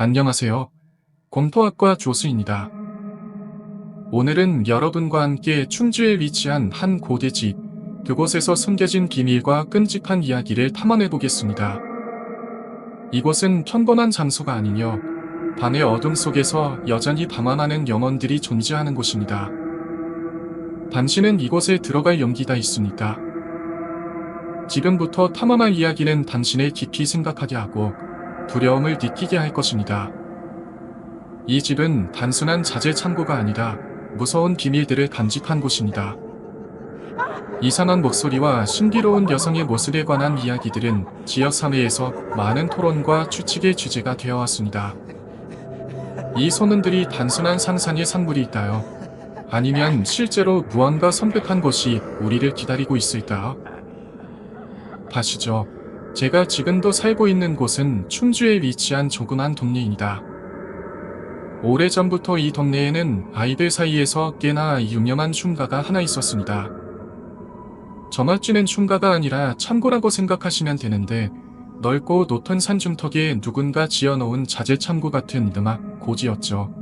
안녕하세요. 공토학과 조수입니다. 오늘은 여러분과 함께 충주에 위치한 한 고대집, 그곳에서 숨겨진 비밀과 끔찍한 이야기를 탐험해 보겠습니다. 이곳은 평범한 장소가 아니며 밤의 어둠 속에서 여전히 담아나는 영혼들이 존재하는 곳입니다. 당신은 이곳에 들어갈 용기가 있습니까? 지금부터 탐험할 이야기는 당신을 깊이 생각하게 하고 두려움을 느끼게 할 것입니다. 이 집은 단순한 자재 창고가 아니라 무서운 비밀들을 간직한 곳입니다. 이상한 목소리와 신비로운 여성의 모습에 관한 이야기들은 지역 사회에서 많은 토론과 추측의 주제가 되어 왔습니다. 이 소문들이 단순한 상상의 산물일까요? 아니면 실제로 무언가 섬뜩한 것이 우리를 기다리고 있을까요? 가시죠. 제가 지금도 살고 있는 곳은 충주에 위치한 조그만 동네입니다. 오래전부터 이 동네에는 아이들 사이에서 꽤나 유명한 흉가가 하나 있었습니다. 저말쥐는 흉가가 아니라 창고라고 생각하시면 되는데, 넓고 높은 산중턱에 누군가 지어놓은 자재 창고 같은 음악 고지였죠.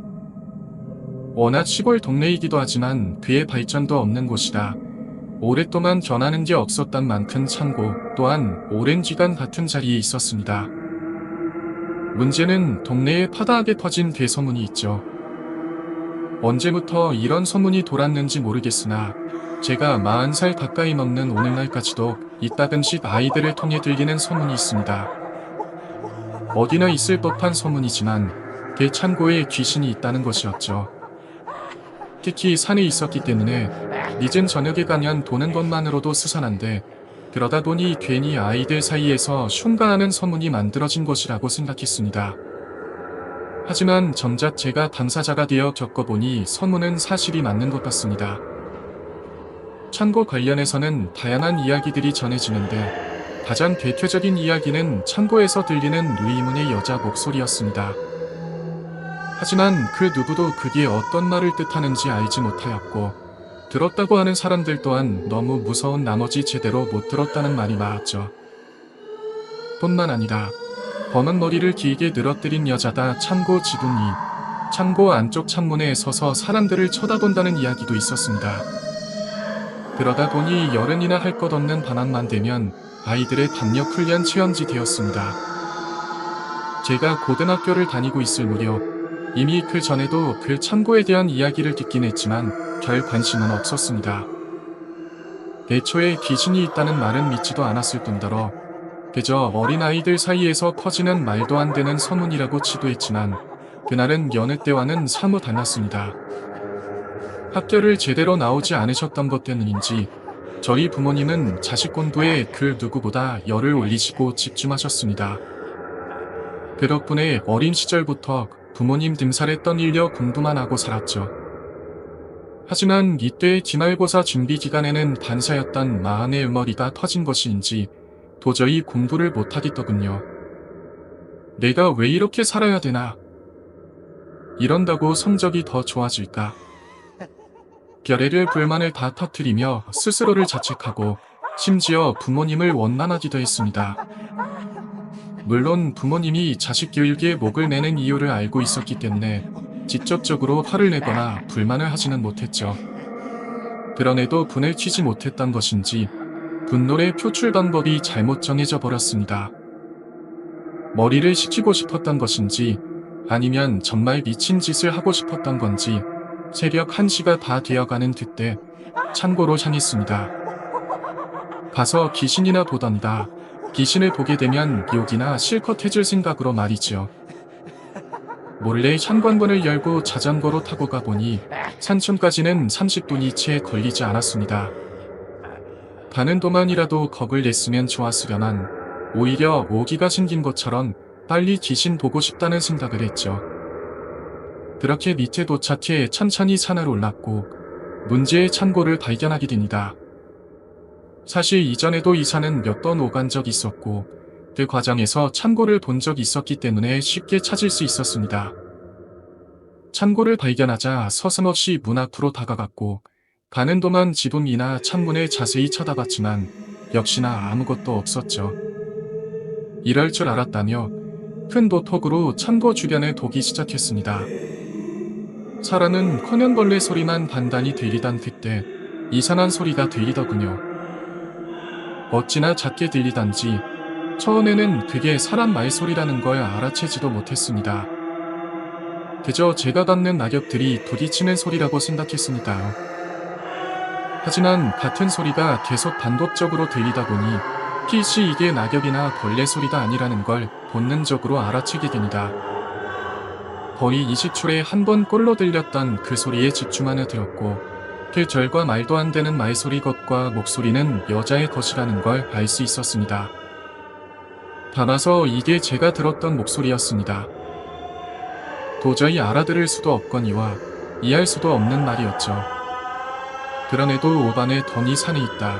워낙 시골 동네이기도 하지만 그의 발전도 없는 곳이라 오랫동안 변하는 게 없었단 만큼 창고 또한 오랜 기간 같은 자리에 있었습니다. 문제는 동네에 파다하게 퍼진 괴소문이 있죠. 언제부터 이런 소문이 돌았는지 모르겠으나 제가 40살 가까이 넘는 오늘날까지도 이따금씩 아이들을 통해 들리는 소문이 있습니다. 어디나 있을 법한 소문이지만 그 창고에 귀신이 있다는 것이었죠. 특히 산에 있었기 때문에 늦은 저녁에 가면 도는 것만으로도 스산한데, 그러다 보니 괜히 아이들 사이에서 흉가하는 소문이 만들어진 것이라고 생각했습니다. 하지만 정작 제가 당사자가 되어 겪어보니 소문은 사실이 맞는 것 같습니다. 창고 관련해서는 다양한 이야기들이 전해지는데 가장 대표적인 이야기는 창고에서 들리는 의문의 여자 목소리였습니다. 하지만 그 누구도 그게 어떤 말을 뜻하는지 알지 못하였고, 들었다고 하는 사람들 또한 너무 무서운 나머지 제대로 못 들었다는 말이 많았죠. 뿐만 아니라 검은 머리를 길게 늘어뜨린 여자가 창고 지붕이 창고 안쪽 창문에 서서 사람들을 쳐다본다는 이야기도 있었습니다. 그러다 보니 여름이나 할 것 없는 방학만 되면 아이들의 담력 훈련 체험지 되었습니다. 제가 고등학교를 다니고 있을 무렵 이미 그 전에도 그 창고에 대한 이야기를 듣긴 했지만 별 관심은 없었습니다. 애초에 귀신이 있다는 말은 믿지도 않았을 뿐더러 그저 어린아이들 사이에서 퍼지는 말도 안 되는 소문이라고 치부했지만 그날은 여느 때와는 사뭇 달랐습니다. 학교를 제대로 나오지 않으셨던 것 때문인지 저희 부모님은 자식 공부에 그 누구보다 열을 올리시고 집중하셨습니다. 그 덕분에 어린 시절부터 부모님 등살에 떠밀려 공부만 하고 살았죠. 하지만 이때의 기말고사 준비 기간에는 반사였던 마음의 응어리가 터진 것인지 도저히 공부를 못하겠더군요. 내가 왜 이렇게 살아야 되나? 이런다고 성적이 더 좋아질까? 결의를 불만을 다 터뜨리며 스스로를 자책하고 심지어 부모님을 원망하기도 했습니다. 물론 부모님이 자식 교육에 목을 내는 이유를 알고 있었기 때문에 직접적으로 화를 내거나 불만을 하지는 못했죠. 그런데도 분을 치지 못했던 것인지 분노의 표출 방법이 잘못 정해져 버렸습니다. 머리를 식히고 싶었던 것인지 아니면 정말 미친 짓을 하고 싶었던 건지 새벽 1시가 다 되어가는 그때 창고로 향했습니다. 가서 귀신이나 보던가. 귀신을 보게 되면 욕이나 실컷 해줄 생각으로 말이지요. 몰래 현관문을 열고 자전거로 타고 가보니 산촌까지는 30분이 채 걸리지 않았습니다. 가는 동안이라도 겁을 냈으면 좋았으려만 오히려 오기가 생긴 것처럼 빨리 귀신 보고 싶다는 생각을 했죠. 그렇게 밑에 도착해 천천히 산을 올랐고 문제의 창고를 발견하게 됩니다. 사실 이전에도 이 산은 몇 번 오간 적 있었고 그 과정에서 창고를 본 적이 있었기 때문에 쉽게 찾을 수 있었습니다. 창고를 발견하자 서슴없이 문 앞으로 다가갔고 가는 동안 지붕이나 창문을 자세히 쳐다봤지만 역시나 아무것도 없었죠. 이럴 줄 알았다며 큰 도톡으로 창고 주변에 도기 시작했습니다. 살아는 커녕 소리만 단단히 들리던 그때 이상한 소리가 들리더군요. 어찌나 작게 들리던지 처음에는 그게 사람 말소리라는 걸 알아채지도 못했습니다. 그저 제가 갖는 낙엽들이 부딪히는 소리라고 생각했으니까요. 하지만 같은 소리가 계속 반복적으로 들리다 보니 필시 이게 낙엽이나 벌레 소리가 아니라는 걸 본능적으로 알아채게 됩니다. 거의 20초에 한 번 꼴로 들렸던 그 소리에 집중하며 들었고 그 절과 말도 안 되는 말소리 것과 목소리는 여자의 것이라는 걸 알 수 있었습니다. 담아서 이게 제가 들었던 목소리였습니다. 도저히 알아들을 수도 없거니와 이해할 수도 없는 말이었죠. 그런데도 오반에 덩이 산에 있다.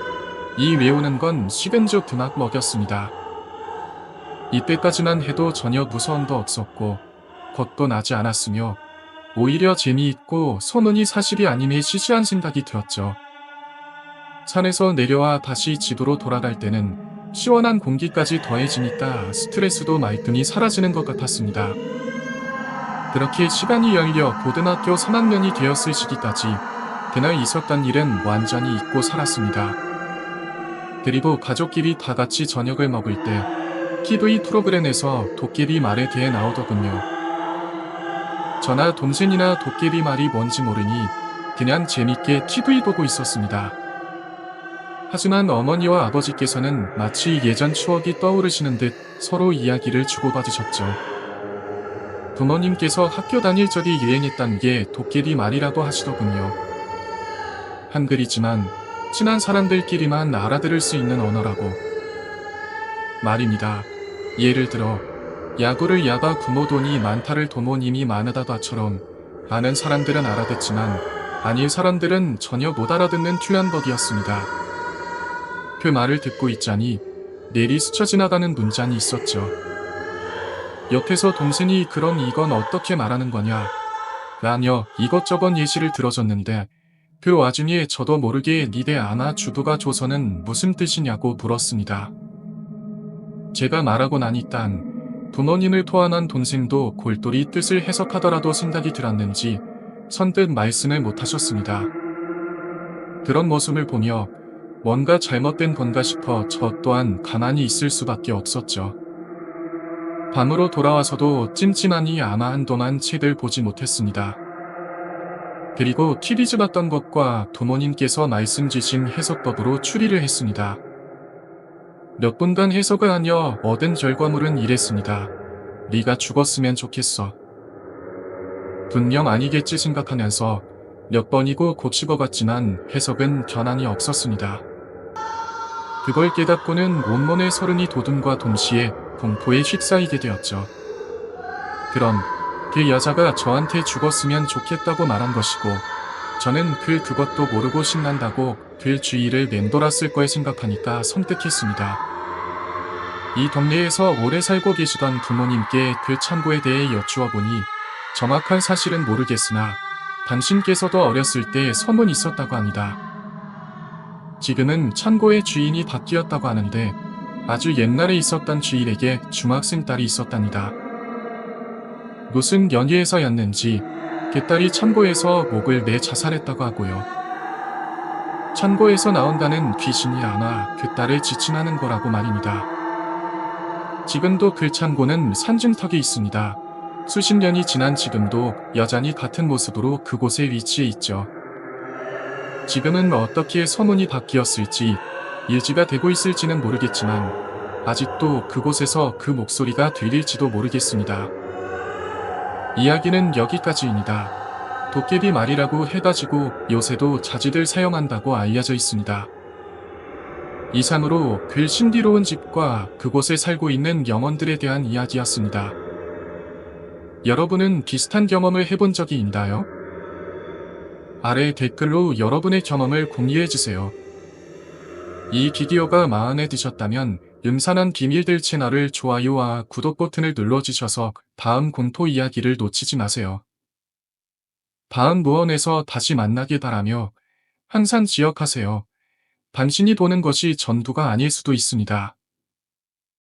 이 외우는 건 식은죽 드막 먹였습니다. 이때까지만 해도 전혀 무서움도 없었고 겁도 나지 않았으며 오히려 재미있고 소문이 사실이 아님에 시시한 생각이 들었죠. 산에서 내려와 다시 지도로 돌아갈 때는 시원한 공기까지 더해지니까 스트레스도 말끔히 사라지는 것 같았습니다. 그렇게 시간이 열려 고등학교 3학년이 되었을 시기까지 그날 있었던 일은 완전히 잊고 살았습니다. 그리고 가족끼리 다 같이 저녁을 먹을 때 TV 프로그램에서 도깨비 말에 대해 나오더군요. 저나 동생이나 도깨비 말이 뭔지 모르니 그냥 재밌게 TV 보고 있었습니다. 하지만 어머니와 아버지께서는 마치 예전 추억이 떠오르시는 듯 서로 이야기를 주고받으셨죠. 부모님께서 학교 다닐 적에 유행했던 게 도깨비 말이라고 하시더군요. 한글이지만 친한 사람들끼리만 알아들을 수 있는 언어라고. 말입니다. 예를 들어 야구를 야가 부모 돈이 많다를 도모님이 많으다다처럼 아는 사람들은 알아듣지만 아닐 사람들은 전혀 못 알아듣는 튜연법이었습니다. 그 말을 듣고 있자니 내리 스쳐 지나가는 문장이 있었죠. 옆에서 동생이 그럼 이건 어떻게 말하는 거냐 라며 이것저것 예시를 들어줬는데 그 와중에 저도 모르게 니네 아나 주부가 줘서는 무슨 뜻이냐고 물었습니다. 제가 말하고 나니 딴 부모님을 포함한 동생도 골똘히 뜻을 해석하더라도 생각이 들었는지 선뜻 말씀을 못하셨습니다. 그런 모습을 보며 뭔가 잘못된 건가 싶어 저 또한 가만히 있을 수밖에 없었죠. 밤으로 돌아와서도 찜찜하니 아마 한동안 책을 보지 못했습니다. 그리고 TV즈 봤던 것과 부모님께서 말씀 주신 해석법으로 추리를 했습니다. 몇 분간 해석을 하며 얻은 결과물은 이랬습니다. 네가 죽었으면 좋겠어. 분명 아니겠지 생각하면서 몇 번이고 곱씹어봤지만 해석은 변함이 없었습니다. 그걸 깨닫고는 온몸의 소름이 돋음과 동시에 공포에 휩싸이게 되었죠. 그럼 그 여자가 저한테 죽었으면 좋겠다고 말한 것이고 저는 그것도 모르고 신난다고 그 주위를 맴돌았을 걸 생각하니까 섬뜩했습니다. 이 동네에서 오래 살고 계시던 부모님께 그 창고에 대해 여쭈어 보니 정확한 사실은 모르겠으나 당신께서도 어렸을 때 소문이 있었다고 합니다. 지금은 창고의 주인이 바뀌었다고 하는데 아주 옛날에 있었던 주인에게 중학생 딸이 있었답니다. 무슨 연유에서였는지 그 딸이 창고에서 목을 내 자살했다고 하고요. 창고에서 나온다는 귀신이 아마 그 딸을 지칭하는 거라고 말입니다. 지금도 그 창고는 산중턱에 있습니다. 수십 년이 지난 지금도 여전히 같은 모습으로 그곳에 위치해 있죠. 지금은 어떻게 소문이 바뀌었을지 유지가 되고 있을지는 모르겠지만 아직도 그곳에서 그 목소리가 들릴지도 모르겠습니다. 이야기는 여기까지입니다. 도깨비 말이라고 해가지고 요새도 자주들 사용한다고 알려져 있습니다. 이상으로 그 신비로운 집과 그곳에 살고 있는 영혼들에 대한 이야기였습니다. 여러분은 비슷한 경험을 해본 적이 있나요? 아래 댓글로 여러분의 경험을 공유해주세요. 이 비디오가 마음에 드셨다면 음산한 비밀들 채널을 좋아요와 구독 버튼을 눌러주셔서 다음 공포 이야기를 놓치지 마세요. 다음 무언에서 다시 만나길 바라며 항상 기억하세요. 당신이 보는 것이 전부가 아닐 수도 있습니다.